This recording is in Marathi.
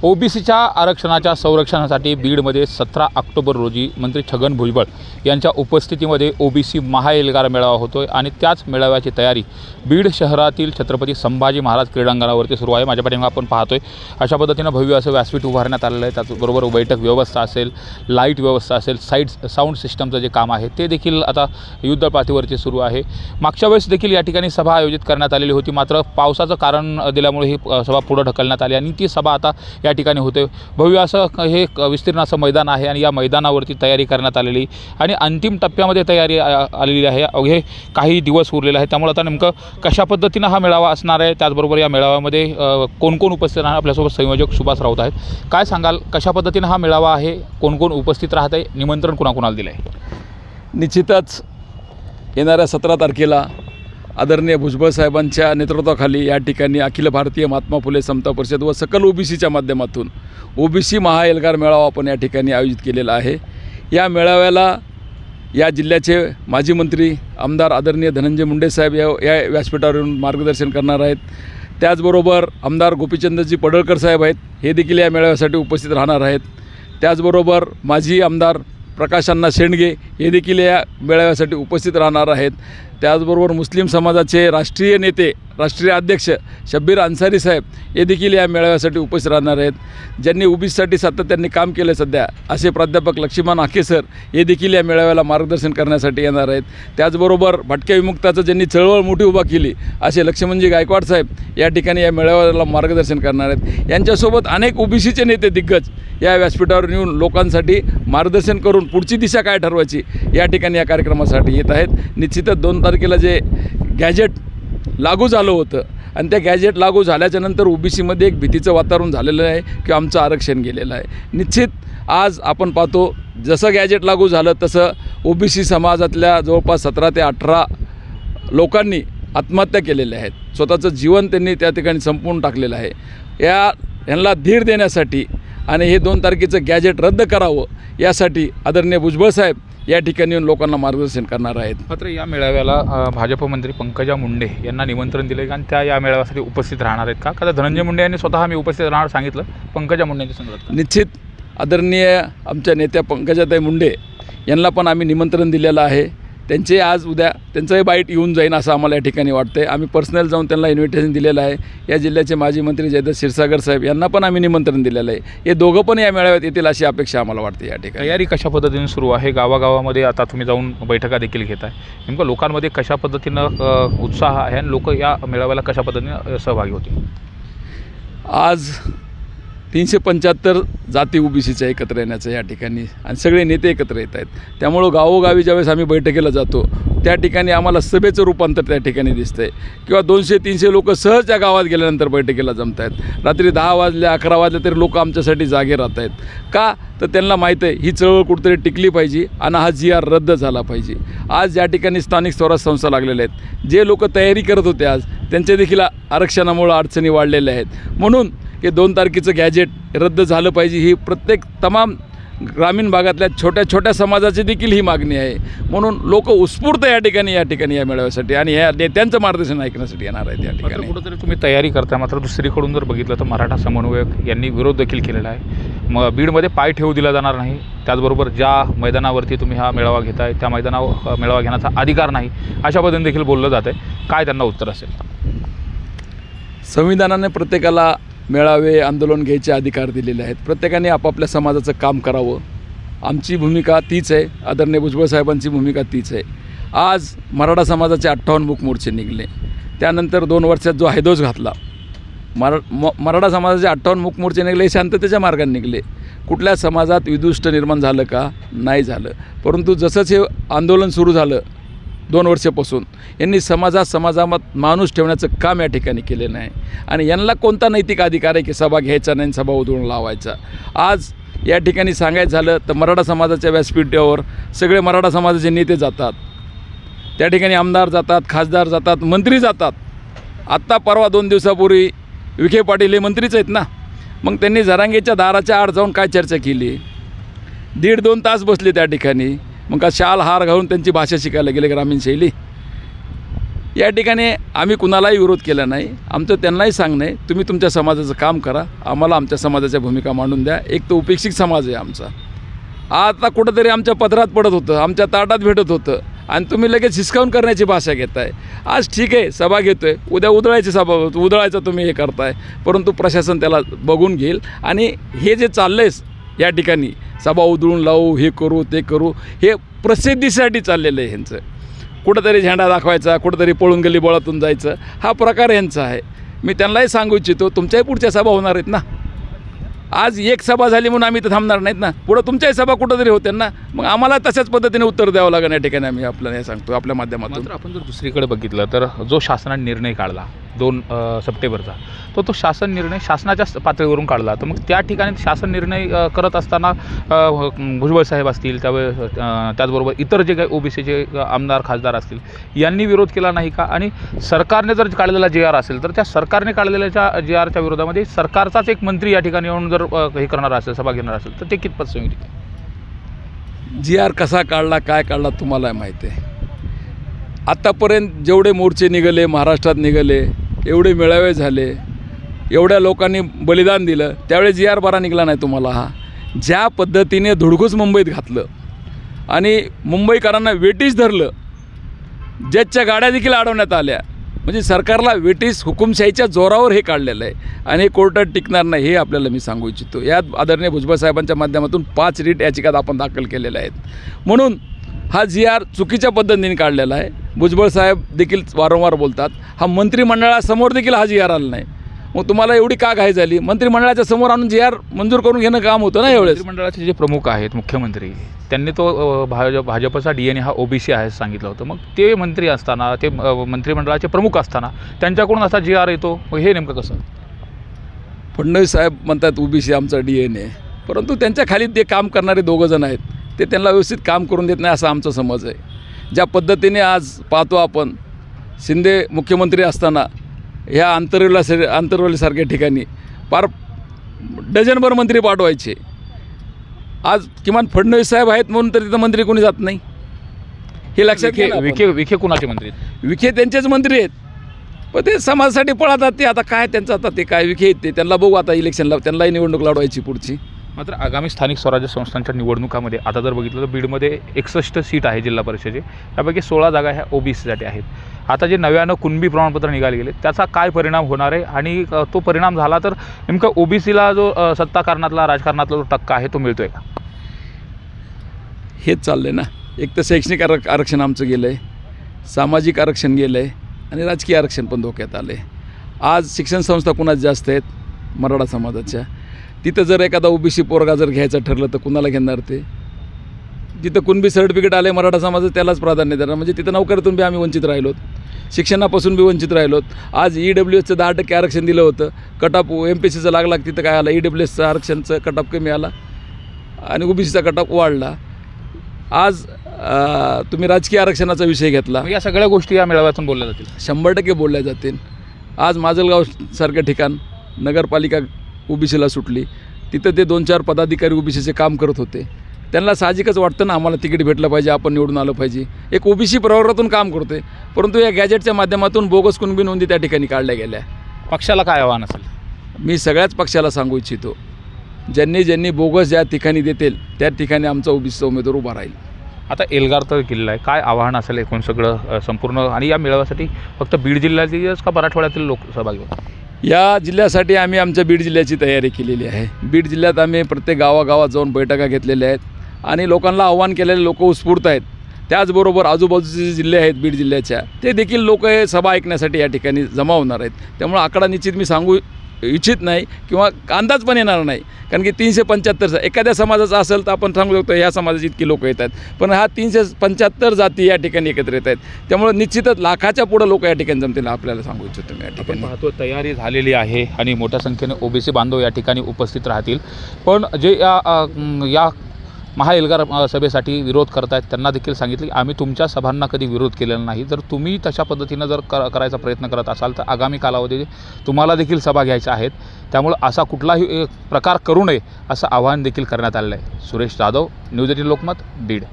ओबीसीच्या आरक्षणाच्या संरक्षणासाठी बीडमध्ये 17 ऑक्टोबर रोजी मंत्री छगन भुजबळ यांच्या उपस्थितीमध्ये ओबीसी महाएल्गार मेळावा होतोय आणि त्याच मेळाव्याची तयारी बीड शहरातील छत्रपती संभाजी महाराज क्रीडांगणावरती सुरू आहे। माझ्या पाठीमागे आपण पाहतोय अशा पद्धतीनं भव्य असं व्यासपीठ उभारण्यात आलेलं आहे। त्याचबरोबर बैठक व्यवस्था असेल, लाईट व्यवस्था असेल, साऊंड सिस्टमचं जे काम आहे ते देखील आता युद्धपातळीवरती सुरू आहे। मागच्या वेळेस देखील या ठिकाणी सभा आयोजित करण्यात आलेली होती, मात्र पावसाचं कारण दिल्यामुळे ही सभा पुढे ढकलण्यात आली आणि ती सभा आता या ठिकाणी होते। भव्य असं हे विस्तीर्ण असं मैदान आहे आणि या मैदानावरती तयारी करण्यात आलेली आणि अंतिम टप्प्यामध्ये तयारी आलेली आहे। अवघे काही दिवस उरलेले आहेत, त्यामुळे आता नेमकं कशा पद्धतीनं हा मेळावा असणार आहे, त्याचबरोबर या मेळाव्यामध्ये कोण कोण उपस्थित राहणार, आपल्यासोबत संयोजक सुभाष राऊत आहेत। काय सांगाल, कशा पद्धतीनं हा मेळावा आहे, कोण कोण उपस्थित राहत आहे, निमंत्रण कुणाकुणाला दिलं आहे? निश्चितच येणाऱ्या 17 तारखेला आदरणीय भुजबळ साहेबांच्या नेतृत्वाखाली या ठिकाणी अखिल भारतीय महात्मा फुले समता परिषद व सकल ओबीसीच्या माध्यमातून ओबीसी महाएल्गार मेळावा आपण या ठिकाणी आयोजित केलेला आहे। या मेळाव्याला या जिल्ह्याचे माजी मंत्री आमदार आदरणीय धनंजय मुंडे साहेब या व्यासपीठावर येऊन मार्गदर्शन करणार आहेत। त्याचबरोबर आमदार गोपीचंदजी पडळकर साहेब आहेत, हे देखील या मेळाव्यासाठी उपस्थित राहणार आहेत। त्याचबरोबर माजी आमदार प्रकाश अण्णा शेंडगे हे देखील या मेळाव्यासाठी उपस्थित राहणार आहेत। त्याचबरोबर मुस्लिम समाजाचे राष्ट्रीय नेते, राष्ट्रीय अध्यक्ष शब्बीर अन्सारी साहेब हे देखील या मेळाव्यासाठी उपस्थित राहणार आहेत। ज्यांनी ओबीसीसाठी सातत्याने काम केलं सध्या असे प्राध्यापक लक्ष्मण आके सर हे देखील या मेळाव्याला मार्गदर्शन करण्यासाठी येणार आहेत। त्याचबरोबर भटक्या विमुक्ताचं ज्यांनी चळवळ मोठी उभा केली असे लक्ष्मणजी गायकवाड साहेब या ठिकाणी या मेळाव्याला मार्गदर्शन करणार आहेत। यांच्यासोबत अनेक ओबीसीचे नेते दिग्गज या व्यासपीठावर येऊन लोकांसाठी मार्गदर्शन करून पुढची दिशा काय ठरवायची या ठिकाणी या कार्यक्रमासाठी येत आहेत। निश्चितच 2 तारखेला जे गॅजेट लागू झालं होतं आणि त्या गॅजेट लागू झाल्याच्यानंतर ओबीसीमध्ये एक भीतीचं वातावरण झालेलं आहे की आमचं आरक्षण गेलेलं आहे। निश्चित आज आपण पाहतो जसं गॅजेट लागू झालं तसं ओबीसी समाजातल्या जवळपास 17 ते 18 लोकांनी आत्महत्या केलेल्या आहेत, स्वतःचं जीवन त्यांनी त्या ठिकाणी संपवून टाकलेलं आहे। यांना धीर देण्यासाठी आणि हे 2 तारखेचं गॅजेट रद्द करावं यासाठी आदरणीय भुजबळ साहेब या ठिकाणी येऊन लोकांना मार्गदर्शन करणार आहेत। मात्र या मेळाव्याला भाजप मंत्री पंकजा मुंडे यांना निमंत्रण दिले आणि त्या या मेळाव्यासाठी उपस्थित राहणार आहेत का? कारण धनंजय मुंडे यांनी स्वतः मी उपस्थित राहणार सांगितलं, पंकजा मुंडेंच्या संदर्भात निश्चित आदरणीय आमच्या नेत्या पंकजाताई मुंडे यांना पण आम्ही निमंत्रण दिलेलं आहे। त्यांचे आज उद्या त्यांचंही बाईट येऊन जाईन असं आम्हाला या ठिकाणी वाटतं आहे। आम्ही पर्सनल जाऊन त्यांना इन्व्हिटेशन दिलेलं आहे। या जिल्ह्याचे माजी मंत्री जयदत्त क्षीरसागर साहेब यांना पण आम्ही निमंत्रण दिलेलं आहे। हे दोघं पण या मेळाव्यात येतील अशी अपेक्षा आम्हाला वाटते। या ठिकाणी तयारी कशा पद्धतीने सुरू आहे? गावागावामध्ये आता तुम्ही जाऊन बैठका देखील घेत आहे, नेमकं लोकांमध्ये कशा पद्धतीनं उत्साह आहे आणि लोक या मेळाव्याला कशा पद्धतीने सहभागी होतील? आज 375 जाती ओबीसीच्या एकत्र येण्याचं या ठिकाणी आणि सगळे नेते एकत्र येत आहेत। त्यामुळं गावोगावी ज्यावेळेस आम्ही बैठकीला जातो त्या ठिकाणी आम्हाला सभेचं रूपांतर त्या ठिकाणी दिसतं आहे किंवा 200-300 लोक सहज त्या गावात गेल्यानंतर बैठकीला जमत आहेत। रात्री 10 वाजले 11 वाजले तरी लोक आमच्यासाठी जागे राहत आहेत का? तर त्यांना माहीत आहे ही चळवळ कुठेतरी टिकली पाहिजे आणि हा GR रद्द झाला पाहिजे। आज या ठिकाणी स्थानिक स्वराज संस्था लागलेल्या आहेत, जे लोक तयारी करत होते आज त्यांचे देखील आरक्षणामुळे अडचणी वाढलेल्या आहेत। म्हणून हे 2 तारखेचं गॅजेट रद्द झालं पाहिजे ही प्रत्येक तमाम ग्रामीण भागातल्या छोट्या छोट्या समाजाची देखील ही मागणी आहे। म्हणून लोक उत्स्फूर्त या ठिकाणी या मेळाव्यासाठी आणि या नेत्यांचं मार्गदर्शन ऐकण्यासाठी येणार आहेत। या ठिकाणी कुठंतरी तुम्ही तयारी करताय, मात्र दुसरीकडून जर बघितलं तर मराठा समन्वयक यांनी विरोध देखील केलेला आहे। मग बीडमध्ये पाय ठेवू दिला जाणार नाही, त्याचबरोबर ज्या मैदानावरती तुम्ही हा मेळावा घेताय त्या मैदानावर मेळावा घेण्याचा अधिकार नाही अशा पद्धतीने देखील बोललं जातं आहे। काय त्यांना उत्तर असेल? संविधानाने प्रत्येकाला मेळावे आंदोलन घ्यायचे अधिकार दिलेले आहेत, प्रत्येकाने आपापल्या समाजाचं काम करावं। आमची भूमिका तीच आहे, आदरणीय भुजबळ साहेबांची भूमिका तीच आहे। आज मराठा समाजाचे 58 मूक मोर्चे निघले, त्यानंतर 2 वर्षात जो हैदोस घातला मराठा समाजाचे 58 मूक मोर्चे निघले, शांततेच्या मार्गाने निघले। कुठल्या समाजात विदुष्ट निर्माण झालं का? नाही झालं। परंतु जसंच हे आंदोलन सुरू झालं 2 वर्षापासून यांनी समाजात माणूस ठेवण्याचं काम या ठिकाणी केलेलं आहे आणि यांना कोणता नैतिक अधिकार आहे की सभा घ्यायचा नाही, सभा उधळून लावायचा? आज या ठिकाणी सांगायचं झालं तर मराठा समाजाच्या व्यासपीठावर सगळे मराठा समाजाचे नेते जातात, त्या ठिकाणी आमदार जातात, खासदार जातात, मंत्री जातात। आत्ता परवा 2 दिवसापूर्वी विखे पाटील हे मंत्रीच आहेत ना, मग त्यांनी जरांगेच्या दाराच्या आड जाऊन काय चर्चा केली? 1.5-2 तास बसले त्या ठिकाणी। मग का शाल हार घालून त्यांची भाषा शिकायला गेले ग्रामीण शैली? या ठिकाणी आम्ही कुणालाही विरोध केला नाही. आमचं त्यांनाही सांगणं आहे, तुम्ही तुमच्या समाजाचं काम करा, आम्हाला आमच्या समाजाच्या भूमिका मांडून द्या. एक तर उपेक्षित समाज आहे आमचा. आता कुठंतरी आमच्या पदरात पडत होतं, आमच्या ताटात भेटत होतं आणि तुम्ही लगेच हिसकावून करण्याची भाषा घेताय. आज ठीक आहे, सभा घेतो आहे, उद्या उधळायची सभा उधळायचं तुम्ही हे करताय, परंतु प्रशासन त्याला बघून घेईल. आणि हे जे चाललं आहे या ठिकाणी सभा उधळून लावू, हे करू ते करू, हे प्रसिद्धीसाठी चाललेलं आहे. ह्यांचं कुठंतरी झेंडा दाखवायचा, कुठंतरी पळून गल्लीबोळातून जायचं, हा प्रकार यांचा आहे. मी त्यांनाही सांगू इच्छितो, तुमच्याही पुढच्या सभा होणार आहेत ना. आज एक सभा झाली म्हणून आम्ही तर थांबणार नाहीत ना, पुढं तुमच्याही सभा कुठंतरी होत्या ना. मग आम्हाला तशाच पद्धतीने उत्तर द्यावं लागेल या ठिकाणी. आम्ही आपल्याला हे सांगतो आपल्या माध्यमातून. मात्र आपण जर दुसरीकडे बघितलं तर जो शासनाने निर्णय काढला 2 सप्टेंबरचा, तो शासन निर्णय शासनाच्या पातळीवरून काढला. तर मग त्या ठिकाणी शासन निर्णय करत असताना भुजबळ साहेब असतील, त्याचबरोबर इतर जे काही ओबीसीचे आमदार खासदार असतील यांनी विरोध केला नाही का? आणि सरकारने जर काढलेला JR असेल तर त्या सरकारने काढलेल्या JRच्या विरोधामध्ये सरकारचाच एक मंत्री या ठिकाणी येऊन जर हे करणार असेल, सभा घेणार असेल, तर ते कितपत संयुक्त आहे? JR कसा काढला, काय काढला तुम्हाला माहिती आहे. आत्तापर्यंत जेवढे मोर्चे निघाले, महाराष्ट्रात निघाले, एवढे मेळावे झाले, एवढ्या लोकांनी बलिदान दिलं, त्यावेळेस JR बरा निघाला नाही तुम्हाला. हा ज्या पद्धतीने धुडकूस मुंबईत घातलं आणि मुंबईकरांना वेटीस धरलं, जजच्या गाड्या देखील अडवण्यात आल्या, म्हणजे सरकारला वेटीस हुकुमशाहीच्या जोरावर हे काढलेलं आहे आणि हे कोर्टात टिकणार नाही, हे आपल्याला मी सांगू इच्छितो. यात आदरणीय भुजबळ साहेबांच्या माध्यमातून 5 रिट याचिकात आपण दाखल केलेल्या आहेत. म्हणून हा JR चुकीच्या पद्धतीने काढलेला आहे. भुजबळ साहेब देखील वारंवार बोलतात, हा मंत्रिमंडळासमोर देखील हा JR आला नाही. मग तुम्हाला एवढी का घाई झाली? मंत्रिमंडळाच्या समोर आणून JR मंजूर करून घेणं काम होतं ना एवढेच. मंत्रिमंडळाचे जे प्रमुख आहेत, मुख्यमंत्री, त्यांनी तो भाजपचा DNA हा OBC आहे सांगितलं होतं. मग ते मंत्री असताना, ते मंत्रिमंडळाचे प्रमुख असताना त्यांच्याकडून असा JR येतो, मग हे नेमकं कसं? फडणवीस साहेब म्हणतात OBC आमचा DNA, परंतु त्यांच्या खाली ते काम करणारे 2 जण आहेत, ते त्यांना व्यवस्थित काम करून देत नाही असा आमचा समज आहे. ज्या पद्धतीने आज पाहतो आपण, शिंदे मुख्यमंत्री असताना ह्या आंतरवलीसारख्या ठिकाणी पार डझनभर मंत्री पाठवायचे. आज किमान फडणवीस साहेब आहेत म्हणून तर तिथं मंत्री कोणी जात नाही, हे लक्षात घ्या. विखे कुणाचे मंत्री? विखे त्यांचेच मंत्री आहेत, पण ते समाजासाठी पळतात. ते आता काय त्यांचं, आता ते काय विखे आहेत ते त्यांना बघू आता इलेक्शनला, त्यांनाही निवडणूक लढवायची पुढची. मात्र आगामी स्थानिक स्वराज्य संस्थांच्या निवडणुकामध्ये आता जर बघितलं तर बीडमध्ये 61 सीट आहे जिल्हा परिषदेचे, त्यापैकी 16 जागा ह्या OBCसाठी आहेत. आता जे नव्यानं कुणबी प्रमाणपत्र निघाले गेले, त्याचा काय परिणाम होणार आहे? आणि तो परिणाम झाला तर नेमकं OBCला जो सत्ताकारणातला, राजकारणातला जो टक्का आहे तो मिळतोय का? हेच चाललं आहे ना. एक तर शैक्षणिक आरक्षण आमचं गेलं आहे, सामाजिक आरक्षण गेलं आहे आणि राजकीय आरक्षण पण धोक्यात आलं आहे. आज शिक्षण संस्था कुणाच जास्त आहेत? मराठा समाजाच्या. तिथं जर एखादा OBC पोरगा जर घ्यायचं ठरलं तर कुणाला घेणार? ते जिथं कुणबी सर्टिफिकेट आलं आहे मराठा समाजाचं त्यालाच प्राधान्य देणार. म्हणजे तिथं नोकरीतून बी आम्ही वंचित राहिलोत, शिक्षणापासून बी वंचित राहिलोत. आज EWSचं 10% आरक्षण दिलं होतं, कटऑफ MPSCचं लागला, तिथं काय आलं, EWSचं आरक्षणचं कटऑफ कमी आला आणि OBCचा कटऑफ वाढला. आज तुम्ही राजकीय आरक्षणाचा विषय घेतला, या सगळ्या गोष्टी या मेळाव्यातून बोलल्या जातील, 100% बोलल्या जातील. आज माजलगावसारख्या ठिकाण नगरपालिका OBCला सुटली, तिथं ते 2-4 पदाधिकारी OBCचे काम करत होते. त्यांना साहजिकच वाटतं ना आम्हाला तिकीट भेटलं पाहिजे, आपण निवडून आलं पाहिजे. एक OBC प्रवर्गातून काम करतोय, परंतु या गॅजेटच्या माध्यमातून बोगस कुणबी नोंदी त्या ठिकाणी काढल्या गेल्या. पक्षाला काय आव्हान असेल? मी सगळ्याच पक्षाला सांगू इच्छितो, ज्यांनी बोगस ज्या ठिकाणी देतील त्या ठिकाणी आमचा OBCचा उमेदवार उभा राहील. आता एल्गार तर किल्ला आहे, काय आव्हान असेल एकूण सगळं संपूर्ण? आणि या मेळाव्यासाठी फक्त बीड जिल्ह्यातीलच का मराठवाड्यातील लोक सहभागी होतात? या जिल्ह्यासाठी आम्ही आमच्या बीड जिल्ह्याची तयारी केलेली आहे. बीड जिल्ह्यात आम्ही प्रत्येक गावागावात जाऊन बैठका घेतलेल्या आहेत आणि लोकांना आव्हान केलेले लोक उत्स्फूर्त आहेत. त्याचबरोबर आजूबाजूचे जे जिल्हे आहेत बीड जिल्ह्याच्या, ते देखील लोक हे सभा ऐकण्यासाठी या ठिकाणी जमा होणार आहेत. त्यामुळे आकडा निश्चित मी सांगू इच्छित नाही किंवा अंदाज पण येणार नाही, कारण की 375 एखाद्या समाजाचा असेल तर आपण सांगू शकतो ह्या समाजाची इतकी लोक येतात, पण हा 375 जाती या ठिकाणी एकत्र येत आहेत. त्यामुळे निश्चितच लाखाच्या पुढं लोक या ठिकाणी जमतील, आपल्याला सांगू इच्छितो मी. या ठिकाणी पाहतो तयारी झालेली आहे आणि मोठ्या संख्येने OBC बांधव या ठिकाणी उपस्थित राहतील. पण जे या महाएल्गार सभेसाठी विरोध करत आहेत त्यांना देखील सांगितले की आम्ही तुमच्या सभांना कधी विरोध केलेला नाही. जर तुम्ही तशा पद्धतीनं जर करायचा प्रयत्न करत असाल तर आगामी कालावधीत तुम्हाला देखील सभा घ्यायच्या आहेत. त्यामुळे असा कुठलाही प्रकार करू नये असं आवाहन देखील करण्यात आलेलं आहे. सुरेश जाधव, न्यूज 18 लोकमत, बीड.